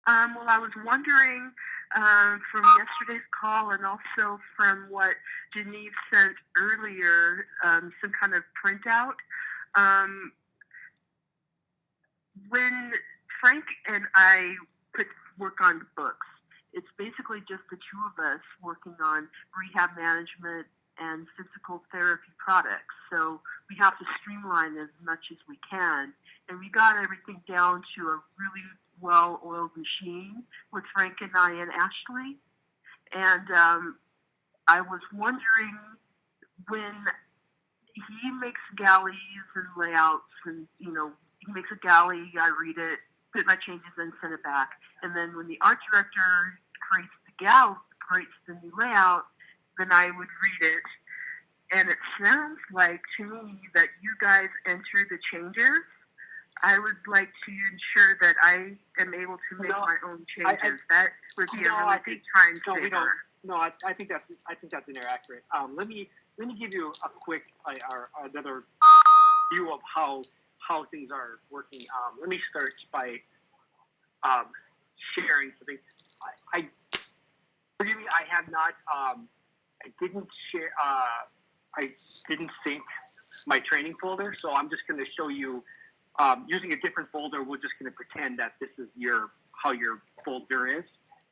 Well, I was wondering from yesterday's call and also from what Jeniv sent earlier, some kind of printout. Um, when Frank and I put work on books, it's basically just the two of us working on rehab management and physical therapy products. So we have to streamline as much as we can. And we got everything down to a really well oiled machine with Frank and I and Ashley. And I was wondering when he makes galleys and layouts, and he makes a galley, I read it, put my changes in, send it back, and then when the art director creates the creates the new layout, then I would read it, and it sounds like to me that you guys enter the changes. I would like to ensure that I am able to make my own changes. That would be a really big time no, saver. we don't. No, I think that's inaccurate. Let me give you a quick or another view of how things are working. Let me start by sharing something. I forgive me. I have not. I didn't share. I didn't sync my training folder, so I'm just going to show you using a different folder. We're just going to pretend that this is how your folder is.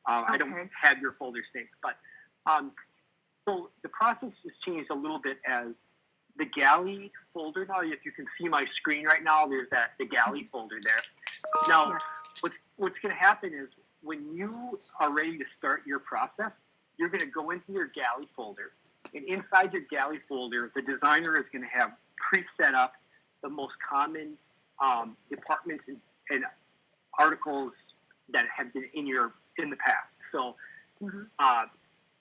Okay. I don't have your folder synced, but so the process has changed a little bit as the galley folder. Now, if you can see my screen right now, there's the galley folder there. Now, what's going to happen is when you are ready to start your process, you're going to go into your galley folder, and inside your galley folder, the designer is going to have pre-set up the most common departments and articles that have been in the past. So,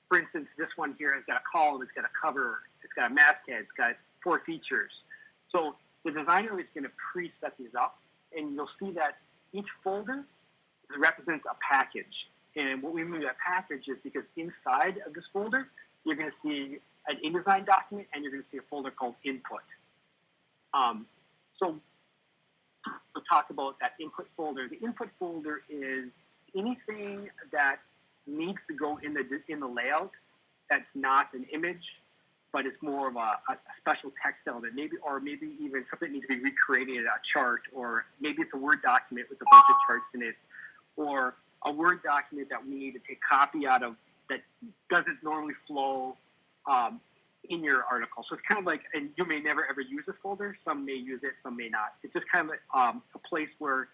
for instance, this one here has got a column, it's got a cover, it's got a masthead, it's got 4 features. So the designer is going to pre-set these up, and you'll see that each folder represents a package. And what we mean by a package is because inside of this folder, you're going to see an InDesign document, and you're going to see a folder called Input. So we'll talk about that input folder. The input folder is anything that needs to go in the layout that's not an image, but it's more of a special text element, maybe even something that needs to be recreated, a chart, or maybe it's a Word document with a bunch of charts in it, or a Word document that we need to take copy out of that doesn't normally flow in your article. So it's kind of like, and you may never ever use this folder. Some may use it, some may not. It's just kind of a place where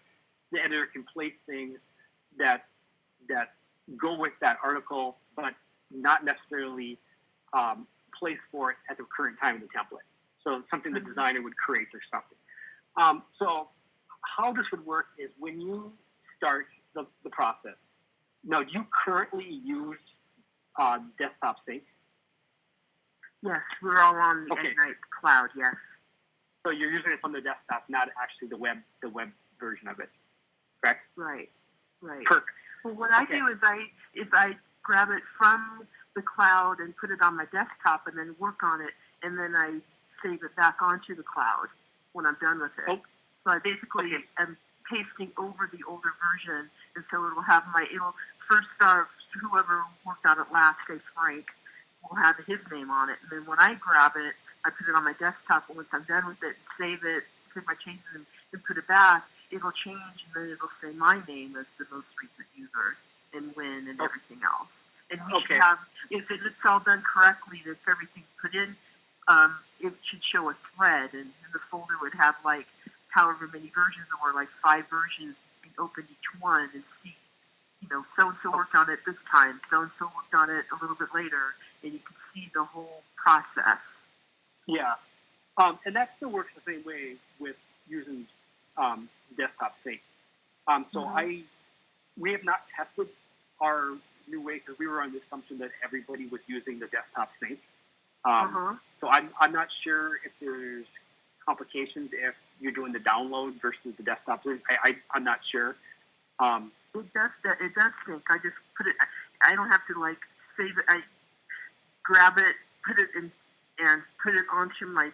the editor can place things that go with that article, but not necessarily place for it at the current time in the template. So something the designer would create or something. So how this would work is when you start the process. Now, do you currently use Desktop Sync? Yes, we're all on the Ignite cloud, yes. So you're using it from the desktop, not actually the web version of it, correct? Right. Perfect. Well, what I do is I grab it from the cloud and put it on my desktop and then work on it, and then I save it back onto the cloud when I'm done with it. So I basically am pasting over the older version, and so it'll first start, whoever worked on it last, say Frank, will have his name on it, and then when I grab it, I put it on my desktop, and once I'm done with it, save my changes, and put it back, it'll change, and then it'll say my name as the most recent user, and when, and everything else. And we should have, if it's all done correctly, if everything's put in, it should show a thread, and the folder would have like however many versions, or like 5 versions, and open each one and see, so-and-so worked on it this time, so-and-so worked on it a little bit later, and you can see the whole process. Yeah. And that still works the same way with using Desktop Sync. We have not tested our new way because we were on the assumption that everybody was using the Desktop Sync. So I'm not sure if there's complications if you're doing the download versus the Desktop Sync. I'm not sure. It does sync. I just put it. I don't have to like save it. I grab it, put it in, and put it onto my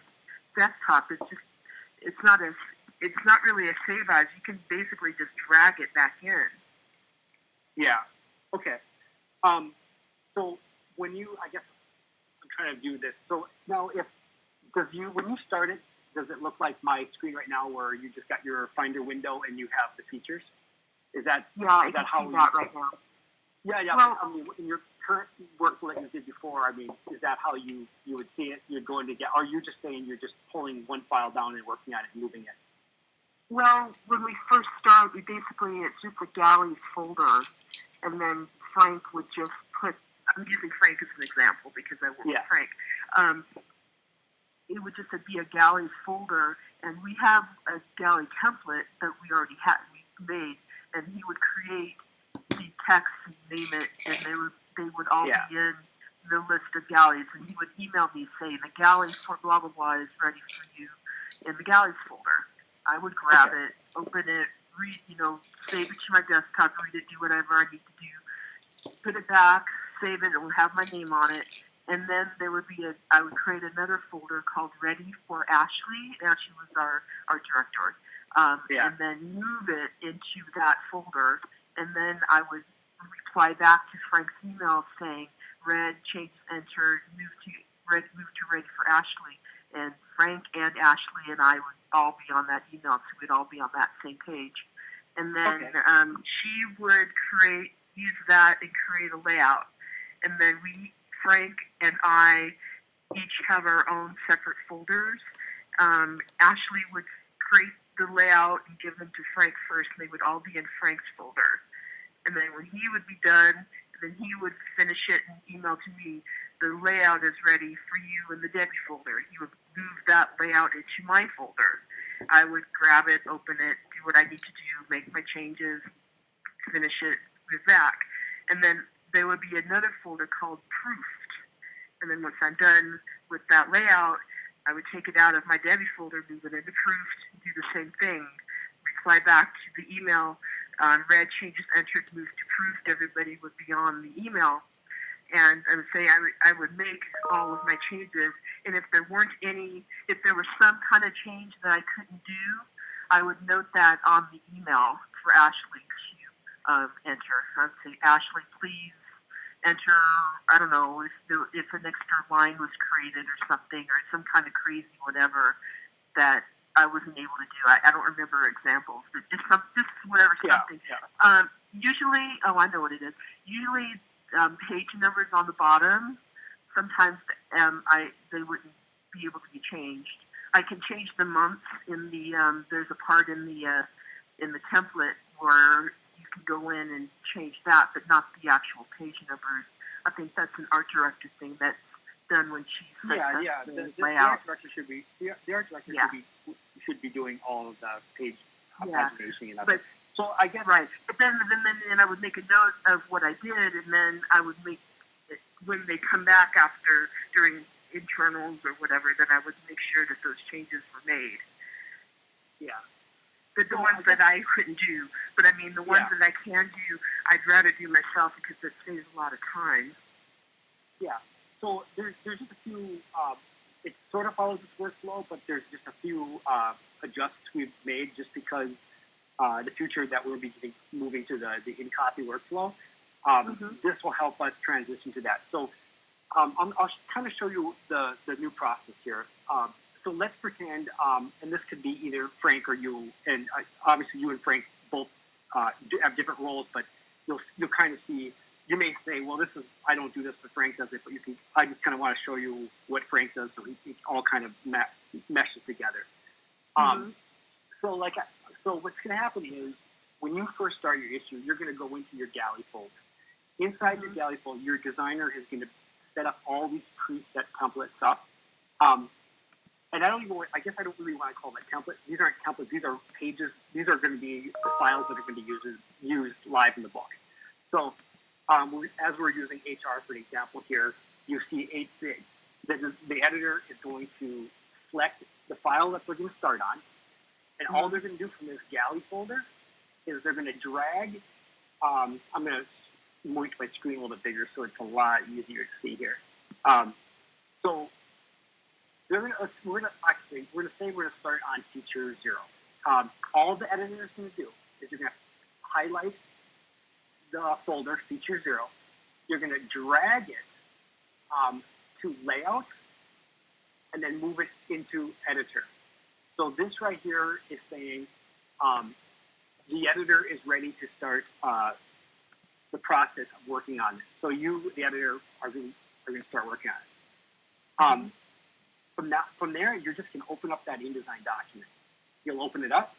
desktop. It's not really a save as. You can basically just drag it back in. Yeah. Okay. So when you, I guess I'm trying to do this. So now, when you start it, does it look like my screen right now, where you just got your Finder window and you have the features? Is that Yeah, is that how that right now. Yeah, yeah. Well, I mean, in your current workflow that you did before, I mean, is that how you would see it? You're going to get, are you just saying you're just pulling one file down and working on it and moving it? well, when we first started, it's just a galleys folder, and then Frank would just put. I'm using Frank as an example because I work with Frank. It would just be a galleys folder, and we have a galley template that we already we made, and he would create the text and name it, and they would all be in the list of galleys, and he would email me saying the galley for blah blah blah is ready for you in the galleys folder. I would grab it, open it, read, save it to my desktop, read it, do whatever I need to do, put it back, save it, it would have my name on it, and then there would be I would create another folder called Ready for Ashley. Ashley was our director. And then move it into that folder, and then I would reply back to Frank's email saying, read, change, entered, move to Ready for Ashley. And Frank and Ashley and I would all be on that email, so we'd all be on that same page. And then she would use that and create a layout. And then Frank and I each have our own separate folders. Ashley would create the layout and give them to Frank first, and they would all be in Frank's folder. And then when he would be done, then he would finish it and email to me, the layout is ready for you in the Debbie folder. He would move that layout into my folder. I would grab it, open it, do what I need to do, make my changes, finish it, move back. And then there would be another folder called Proofed. And then once I'm done with that layout, I would take it out of my Debbie folder, move it into Proofed, do the same thing, reply back to the email, read, changes entered, moved to Proofed. Everybody would be on the email. And I would say I would make all of my changes. And if there was some kind of change that I couldn't do, I would note that on the email for Ashley to enter. I would say, Ashley, please enter, I don't know, if an extra line was created or something, or some kind of crazy whatever that I wasn't able to do. I don't remember examples, but just whatever, something. Yeah. Usually, I know what it is. Usually, page numbers on the bottom, sometimes they wouldn't be able to be changed. I can change the months in the, there's a part in the template where you can go in and change that, but not the actual page numbers. I think that's an art director thing that's done when she sets the layout. The art director should be doing all of the page pagination and everything. So I get right, but then I would make a note of what I did, and then I would make it, when they come back during internals or whatever, then I would make sure that those changes were made. Yeah. But the ones that I couldn't do, but I mean the ones that I can do, I'd rather do myself because it saves a lot of time. Yeah. So there's just a few. It sort of follows this workflow, but there's just a few adjusts we've made just because. The future that we'll be moving to the in-copy workflow, this will help us transition to that. So I'll kind of show you the new process here. So let's pretend, and this could be either Frank or you, and obviously you and Frank both have different roles, but you'll kind of see, you may say, well, I don't do this, but Frank does it, but I just kind of want to show you what Frank does so it all kind of meshes together. So what's going to happen is when you first start your issue, you're going to go into your galley folder. Inside your galley folder, your designer is going to set up all these preset templates up. And I guess I don't really want to call them templates. These aren't templates. These are pages. These are going to be the files that are going to be used live in the book. So as we're using HR for example here, you see the editor is going to select the file that we're going to start on. And all they're going to do from this galley folder is they're going to drag. I'm going to make my screen a little bit bigger so it's a lot easier to see here. So we're going to say we're going to start on feature 0. All the editor is going to do is you're going to highlight the folder, Feature 0. You're going to drag it to Layout, and then move it into Editor. So this right here is saying the editor is ready to start the process of working on it. So you, the editor, are going to start working on it. From there, you're just going to open up that InDesign document. You'll open it up.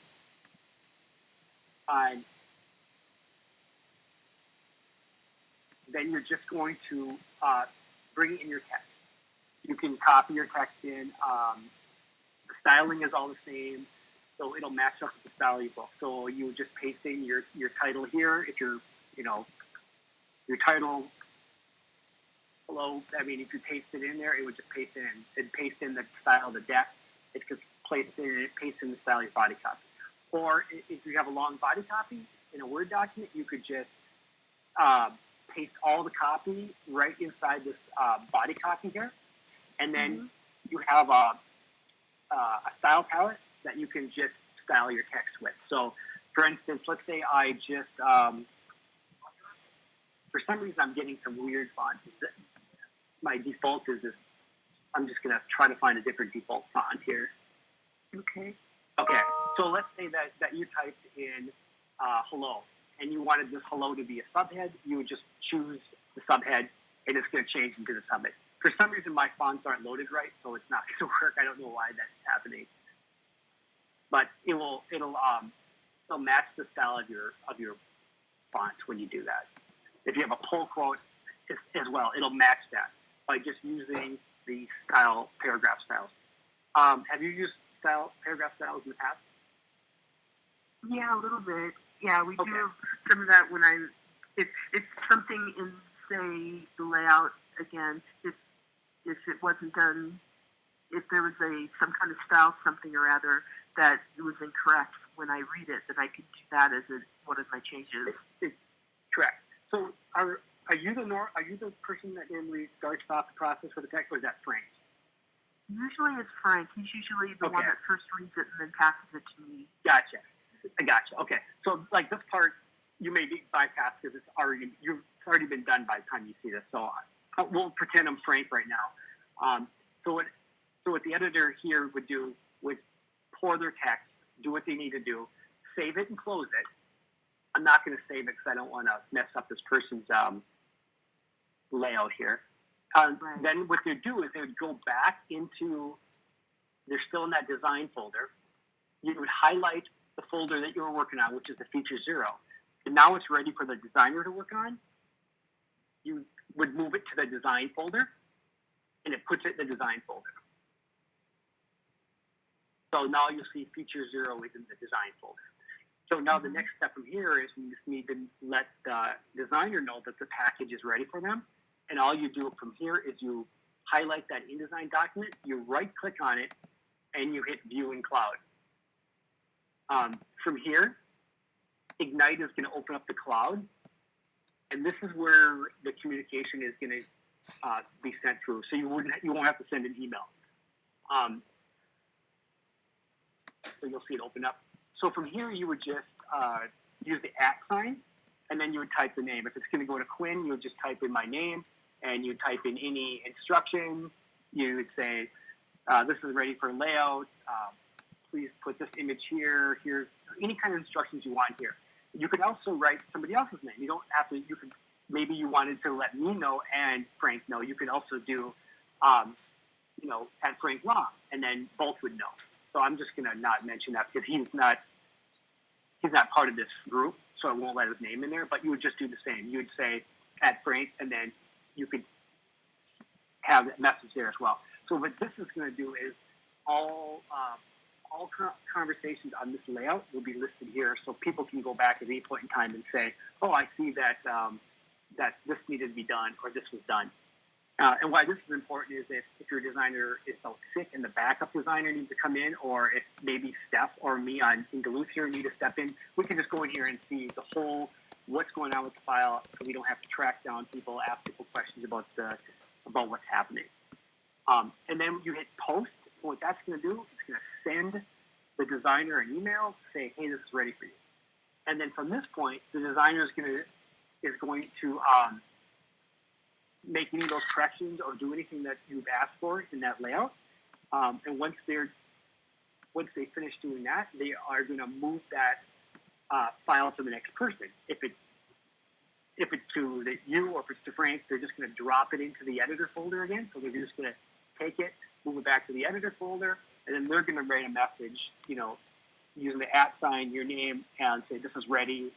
Then you're just going to bring in your text. You can copy your text in. The styling is all the same, so it'll match up with the style of your book. So you just paste in your title here. If you're, your title below, if you paste it in there, it would just paste in the style of the deck. It could paste in the style of your body copy. Or if you have a long body copy in a Word document, you could just paste all the copy right inside this body copy here. And then you have a style palette that you can just style your text with. So, for instance, let's say I just, for some reason, I'm getting some weird fonts. My default is this. I'm just going to try to find a different default font here. Okay. So let's say that you typed in hello, and you wanted this hello to be a subhead. You would just choose the subhead, and it's going to change into the subhead. For some reason, my fonts aren't loaded right, so it's not going to work. I don't know why that's happening, but it'll match the style of your font when you do that. If you have a pull quote as well, it'll match that by just using the paragraph styles. Have you used paragraph styles in the past? Yeah, a little bit. Yeah, we do some of that when if something in, say, the layout, again, if it wasn't done, if there was some kind of style something or other that was incorrect when I read it, then I could do that as one of my changes. It's correct. So are you the person that normally starts off the process for the text, or is that Frank? Usually it's Frank. He's usually the one that first reads it and then passes it to me. Gotcha. I gotcha. Okay. So like this part, you may be bypassed because it's already been done by the time you see this. So we'll pretend I'm Frank right now. So what the editor here would do would pour their text, do what they need to do, save it and close it. I'm not going to save it because I don't want to mess up this person's layout here. Right. Then what they'd do is they would go back into, they're still in that design folder. You would highlight the folder that you were working on, which is the Feature 0. And now it's ready for the designer to work on. You would move it to the design folder, and it puts it in the design folder. So now you'll see Feature 0 is in the design folder. So now the next step from here is we just need to let the designer know that the package is ready for them. And all you do from here is you highlight that InDesign document, you right-click on it, and you hit View in Cloud. From here, Ignite is going to open up the cloud, and this is where the communication is going to be sent through. So you won't have to send an email. So you'll see it open up. So from here, you would just use the @ sign, and then you would type the name. If it's going to go to Quinn, you would just type in my name, and you type in any instructions. You would say, this is ready for layout. Please put this image here. Here's any kind of instructions you want here. You could also write somebody else's name. You don't have to, maybe you wanted to let me know and Frank know. You could also do, at Frank Long, and then both would know. So I'm just going to not mention that because he's not part of this group, so I won't let his name in there, but you would just do the same. You would say at Frank, and then you could have that message there as well. So what this is going to do is all conversations on this layout will be listed here, so people can go back at any point in time and say, oh, I see that that this needed to be done, or this was done. And why this is important is if your designer is so sick and the backup designer needs to come in, or if maybe Steph or me in Duluth here need to step in, we can just go in here and see the whole what's going on with the file, so we don't have to track down people, ask people questions about what's happening. And then you hit post. What that's going to do, it's going to send the designer an email, say, hey, this is ready for you. And then from this point, the designer is going is going to make any of those corrections or do anything that you've asked for in that layout. And once they finish doing that, they are going to move that file to the next person. If it's to you or if it's to Frank, they're just going to drop it into the editor folder again. So they're just going to take it, move it back to the editor folder, and then they're going to write a message, using the @ your name, and say this is ready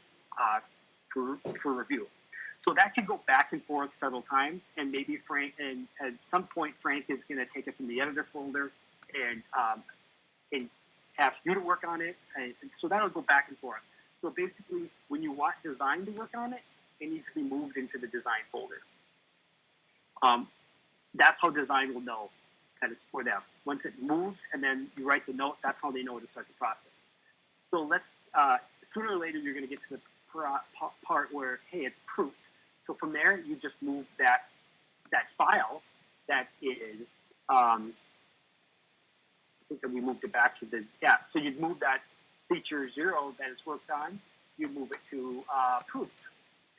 for review. So that can go back and forth several times, and maybe Frank, and at some point Frank is going to take it from the editor folder and ask you to work on it, and so that'll go back and forth. So basically, when you want design to work on it, it needs to be moved into the design folder. That's how design will know that it's for them. Once it moves and then you write the note, that's how they know to start the process. So sooner or later, you're going to get to the part where, hey, it's proof. So from there, you just move that file that is, I think that we moved it back to so you'd move that feature 0 that it's worked on, you move it to proof.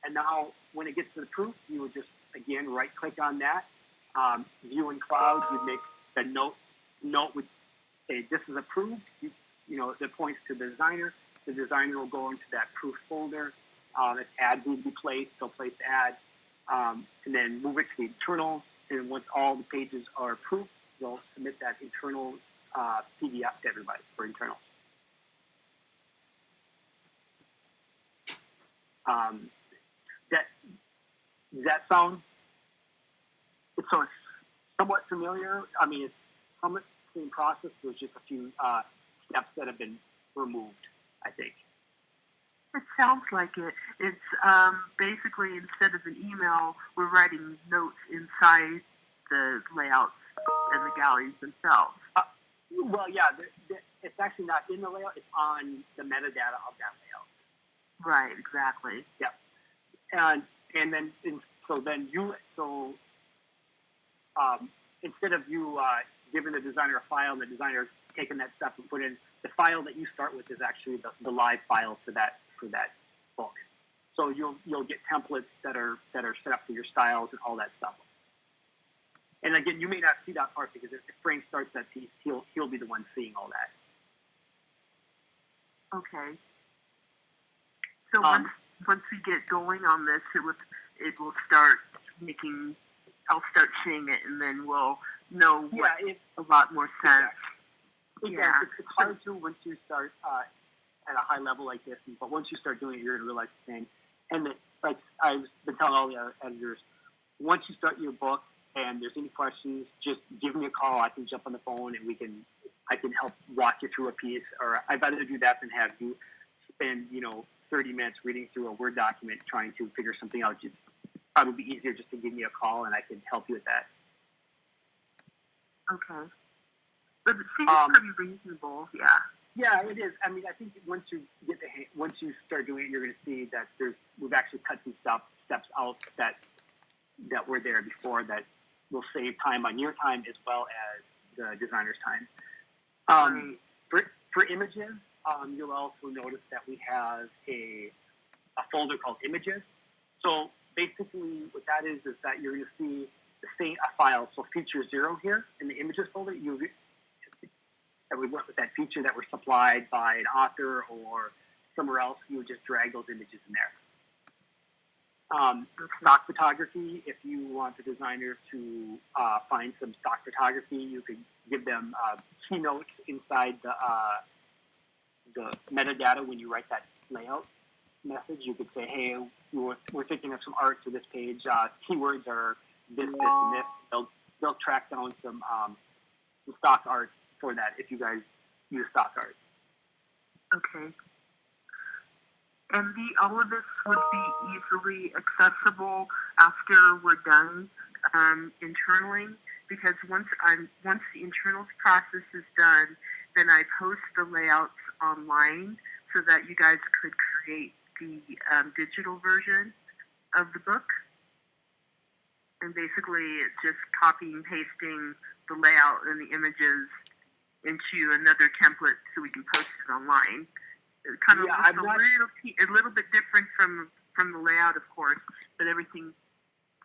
And now when it gets to the proof, you would just, again, right-click on that, view in cloud, you'd make the note would say, this is approved, that points to the designer. The designer will go into that proof folder. If ads need to be placed, they'll place the ad, and then move it to the internal. And once all the pages are approved, they'll submit that internal PDF to everybody for internal. Does that sound? So it's somewhat familiar. I mean, it's somewhat the same process. There's just a few steps that have been removed, I think. It sounds like it. It's basically, instead of an email, we're writing notes inside the layouts and the galleries themselves. Well, yeah, it's actually not in the layout. It's on the metadata of that layout. Right, exactly. Yeah. And then instead of you giving the designer a file and the designer taking that stuff and put in, the file that you start with is actually the live file for that book. So you'll get templates that are set up for your styles and all that stuff. And again, you may not see that part because if Frank starts that piece, he'll be the one seeing all that. Okay. So once we get going on this, it will start making. I'll start seeing it, and then we'll know a lot more sense. Exactly. Yeah, it's hard to once you start at a high level like this, but once you start doing it, you're going to realize the thing. And like I've been telling all the editors, once you start your book and there's any questions, just give me a call. I can jump on the phone and I can help walk you through a piece. Or I'd rather do that than have you spend 30 minutes reading through a Word document trying to figure something out. It'd probably be easier just to give me a call and I can help you with that. Okay. But it seems pretty reasonable, yeah. Yeah, it is. I mean, I think once you start doing it, you're going to see that we've actually cut some steps out that were there before that will save time on your time as well as the designer's time. For images, you'll also notice that we have a folder called images. So basically what that is that you're going to see a file. So feature 0 here in the images folder, that we went with that feature that were supplied by an author or somewhere else, you would just drag those images in there. Stock photography, if you want the designer to find some stock photography, you could give them keynotes inside the metadata when you write that layout message. You could say, hey, we're thinking of some art to this page. Keywords are this, this, and this. They'll track down some stock art for that if you guys use stock art. Okay. And all of this would be easily accessible after we're done internally, because once the internals process is done, then I post the layouts online so that you guys could create the digital version of the book. And basically, it's just copying and pasting the layout and the images into another template so we can post it online. It kind of looks a little bit different from from the layout, of course, but everything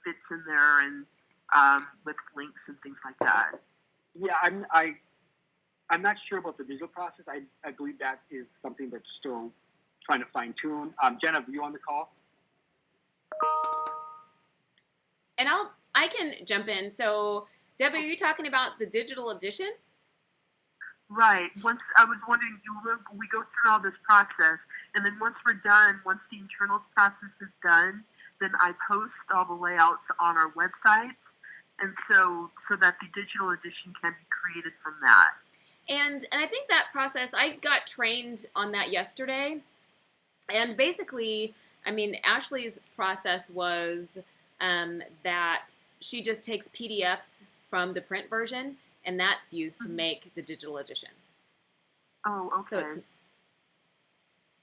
fits in there and with links and things like that. Yeah, I'm not sure about the digital process. I believe that is something that's still trying to fine tune. Jeniv, are you on the call? And I can jump in. So, Debbie, are you talking about the digital edition? Right. Once I was wondering, we go through all this process, and then once we're done, once the internals process is done, then I post all the layouts on our website, and so that the digital edition can be created from that. And I think that process, I got trained on that yesterday. And basically, I mean, Ashley's process was that she just takes PDFs from the print version, and that's used to make the digital edition. Oh, okay. So it's.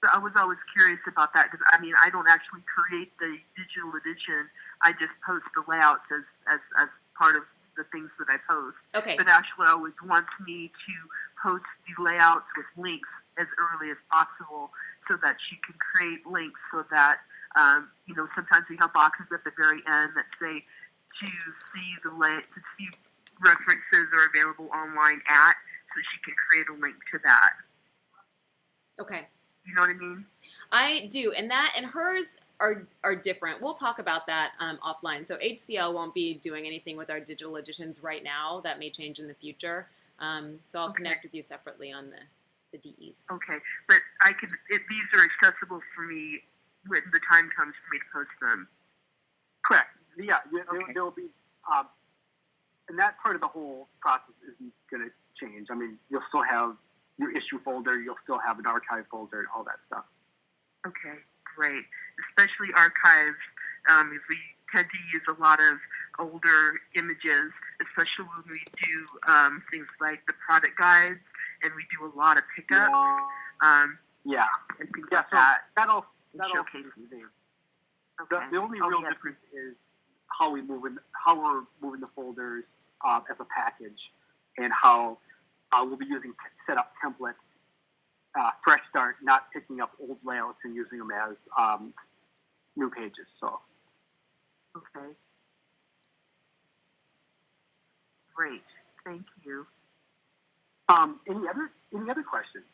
So I was always curious about that because, I mean, I don't actually create the digital edition. I just post the layouts as part of the things that I post. Okay. But Ashley always wants me to post the layouts with links as early as possible so that she can create links so that, sometimes we have boxes at the very end that say to see references are available online at, so she can create a link to that. Okay. You know what I mean? I do, and hers are different. We'll talk about that offline. So HCL won't be doing anything with our digital editions right now. That may change in the future. So I'll connect with you separately on the DEs. Okay, but these are accessible for me when the time comes for me to post them. Correct. Yeah, Okay. there'll be, and that part of the whole process isn't going to change. I mean, you'll still have your issue folder, you'll still have an archive folder, and all that stuff. Okay, great. Especially archives, if we tend to use a lot of older images, especially when we do things like the product guides, and we do a lot of pickups. Yeah, and things yeah. like So that. that'll Showcase. The only real difference is how we're moving the folders as a package, and how we'll be using setup templates, fresh start, not picking up old layouts and using them as new pages. So. Okay. Great. Thank you. Any other questions?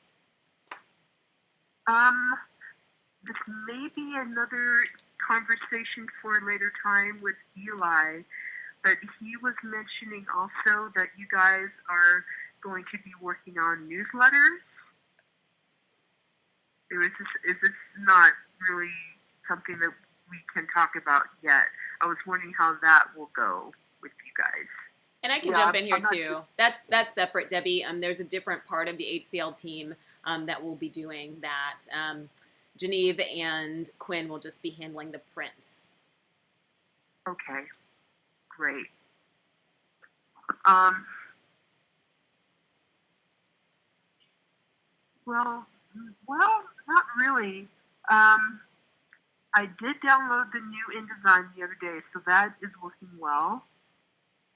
This may be another conversation for a later time with Eli, but he was mentioning also that you guys are going to be working on newsletters. Is this not really something that we can talk about yet? I was wondering how that will go with you guys. And I can jump in here too. That's separate, Debbie. There's a different part of the HCL team that will be doing that. Jeniv and Quinn will just be handling the print. Okay, great. Well, not really. I did download the new InDesign the other day, so that is working well.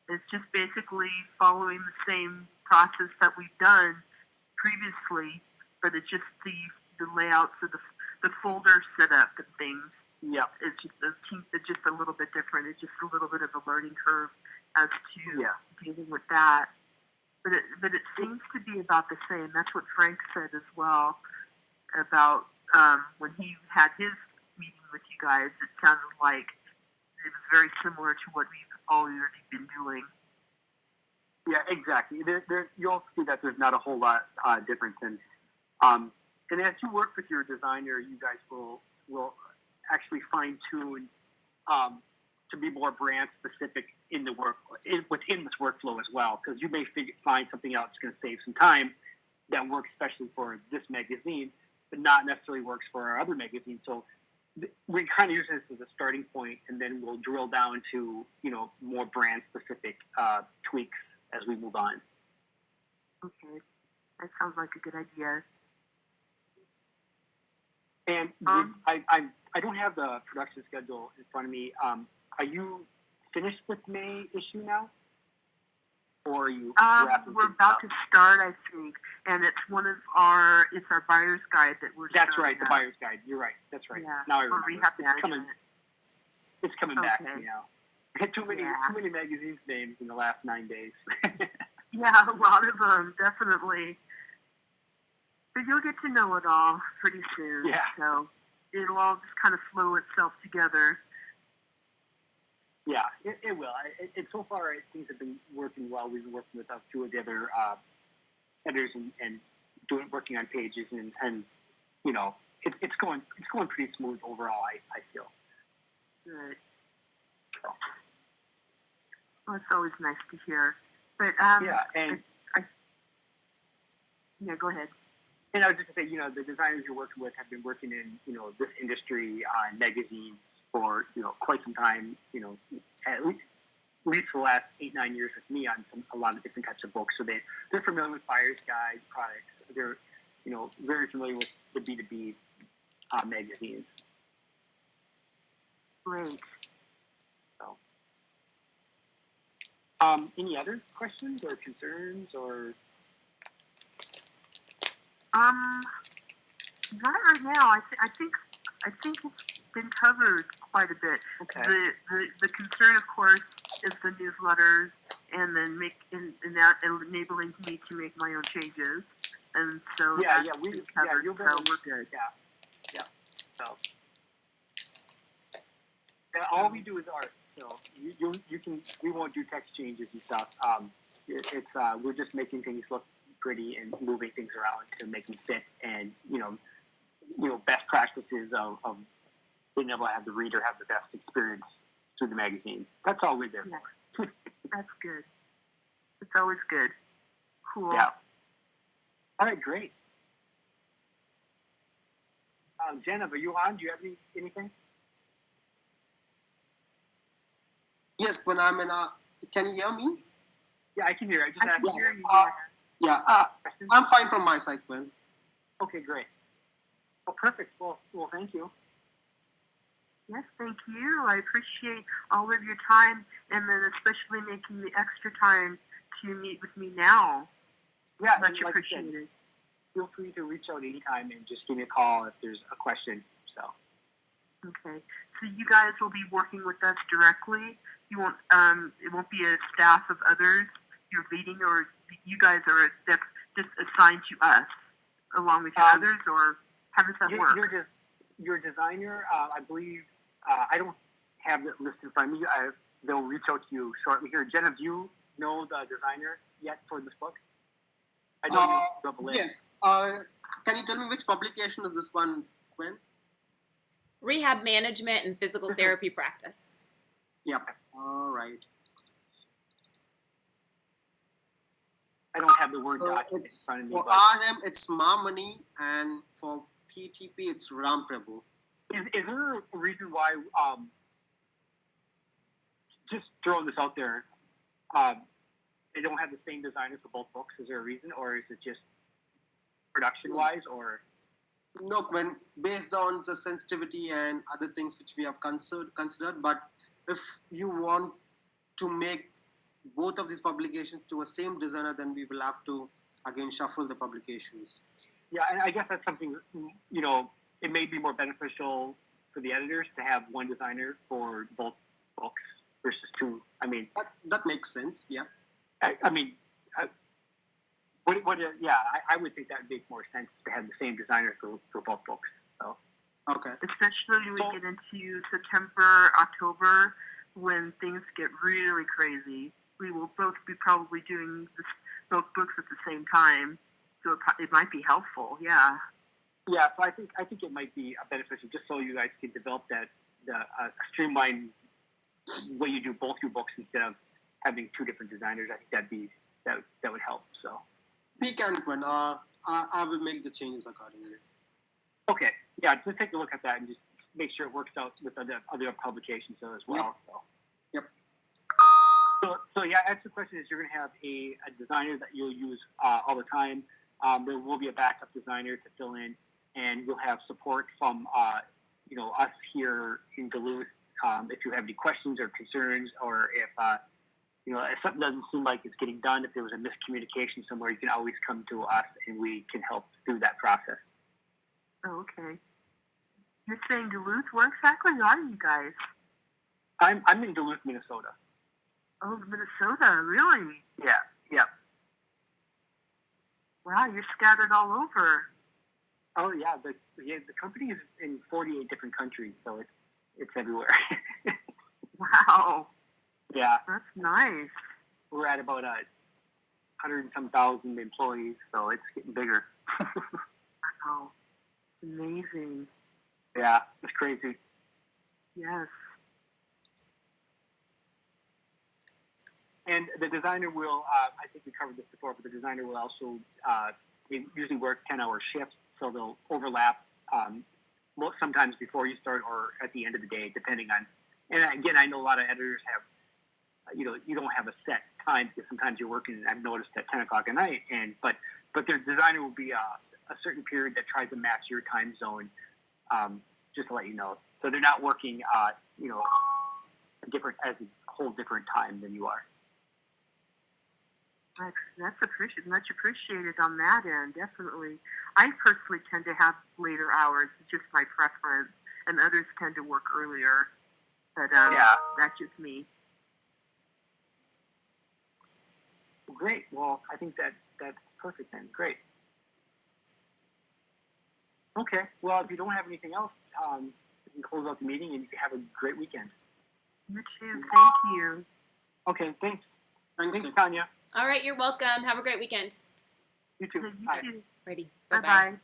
It's just basically following the same process that we've done previously, but it's just the layouts of the folder setup and things. Yeah. It's just a little bit different. It's just a little bit of a learning curve as to dealing with that. But it seems to be about the same. That's what Frank said as well about when he had his meeting with you guys. It sounded like it was very similar to what we've already been doing. Yeah, exactly. You'll see that there's not a whole lot difference in. And as you work with your designer, you guys will actually fine tune to be more brand specific in the within this workflow as well, because you may find something else that's going to save some time that works especially for this magazine, but not necessarily works for our other magazine. So we kind of use this as a starting point, and then we'll drill down to more brand specific tweaks as we move on. Okay, that sounds like a good idea. And I don't have the production schedule in front of me. Are you finished with May issue now? or are you wrapping We're things about up? to start, I think, and it's our buyer's guide that we're. That's right, starting the up. buyer's guide. You're right. That's right. Yeah, Now I for remember. rehab management. It's coming back to Okay. me now. I had too many magazines names in the last 9 days. Yeah, a lot of them, definitely. But you'll get to know it all pretty soon. Yeah. So it'll all just kind of flow itself together. Yeah, it will. So far, things have been working well. We've been working with a few of the other editors and working on pages, and you know, it's going pretty smooth overall. I feel. Good. Well, it's always nice to hear. But Yeah, and yeah, go ahead. and I was just going to say, the designers you're working with have been working in this industry on magazines for quite some time. At least for the last 8-9 years with me on a lot of different types of books. So they're familiar with buyer's guide products. They're very familiar with the B2B magazines. Great. So, any other questions or concerns or? Not right now. I think it's been covered quite a bit. Okay. The concern, of course, is the newsletters, and then that enabling me to make my own changes. And so that's been covered. You'll so we're good. Yeah. So all we do is art. So we won't do text changes and stuff. We're just making things look pretty and moving things around to make them fit, and best practices of being able to have the reader have the best experience through the magazine. That's all we're there for. That's good. It's always good. Cool. Yeah. All right, great. Jeniv, are you on? Do you have anything? Yes, when I'm in can you hear me? Yeah, I can hear. I I can just hear you. Yeah, I'm fine from my side, Quinn. Okay, great. Oh, perfect. Well, thank you. Yes, thank you. I appreciate all of your time, and then especially making the extra time to meet with me now. Yeah, Much and like I said, appreciated. feel free to reach out anytime and just give me a call if there's a question. So. Okay. So you guys will be working with us directly. You won't. It won't be a staff of others you're leading, or you guys are just assigned to us along with your others, or how does that work? Your designer, I believe. I don't have it listed in front of me. They'll reach out to you shortly here. Jenna, do you know the designer yet for this book? I know you. Yes. Can you tell me which publication is this one, Quinn? Rehab management and physical therapy practice. Yep. All right. I don't have the word So document in front of me. For But RM, it's Mamani, and for PTP, it's Ram Prabhu. is there a reason why? Just throwing this out there, they don't have the same designer for both books. Is there a reason, or is it just production-wise, or? No, Quinn, based on the sensitivity and other things which we have considered, but if you want to make both of these publications to a same designer, then we will have to again shuffle the publications. Yeah, and I guess that's something, it may be more beneficial for the editors to have one designer for both books versus two. I mean, that makes sense. Yeah. I would think that would make more sense to have the same designer for both books. So. Okay. Especially when we get into September, October, when things get really crazy. We will both be probably doing both books at the same time, so it might be helpful. Yeah. Yeah, so I think it might be beneficial just so you guys can develop the streamlined way you do both your books instead of having two different designers. I think that would help. So We can, Quinn. I will make the changes accordingly. Okay, yeah, just take a look at that and just make sure it works out with other publications as well. Yep. So yeah, answer the question is you're going to have a designer that you'll use all the time. There will be a backup designer to fill in, and you'll have support from us here in Duluth if you have any questions or concerns, or if if something doesn't seem like it's getting done, if there was a miscommunication somewhere, you can always come to us and we can help through that process. Oh, okay. You're saying Duluth? Where exactly are you guys? I'm in Duluth, Minnesota. Oh, Minnesota, really? Yeah. Wow, you're scattered all over. Oh, yeah. The company is in 48 different countries, so it's everywhere. Wow. Yeah. That's nice. We're at about 100 and some thousand employees, so it's getting bigger. Wow. Amazing. Yeah, it's crazy. Yes. And the designer will, I think we covered this before, but the designer will also usually work 10-hour shifts, so they'll overlap sometimes before you start or at the end of the day, depending on. And again, I know a lot of editors have, you don't have a set time because sometimes you're working, I've noticed, at 10 o'clock at night, but their designer will be a certain period that tries to match your time zone, just to let you know. So they're not working, as a whole different time than you are. That's much appreciated on that end, definitely. I personally tend to have later hours, it's just my preference, and others tend to work earlier. But that's just me. Great. Well, I think that's perfect then. Great. Okay. Well, if you don't have anything else, you can close out the meeting and you can have a great weekend. You too. Thank you. Okay. Thanks. Thanks, Tanya. All right, you're welcome. Have a great weekend. You too. You Bye. too. Ready. Bye-bye.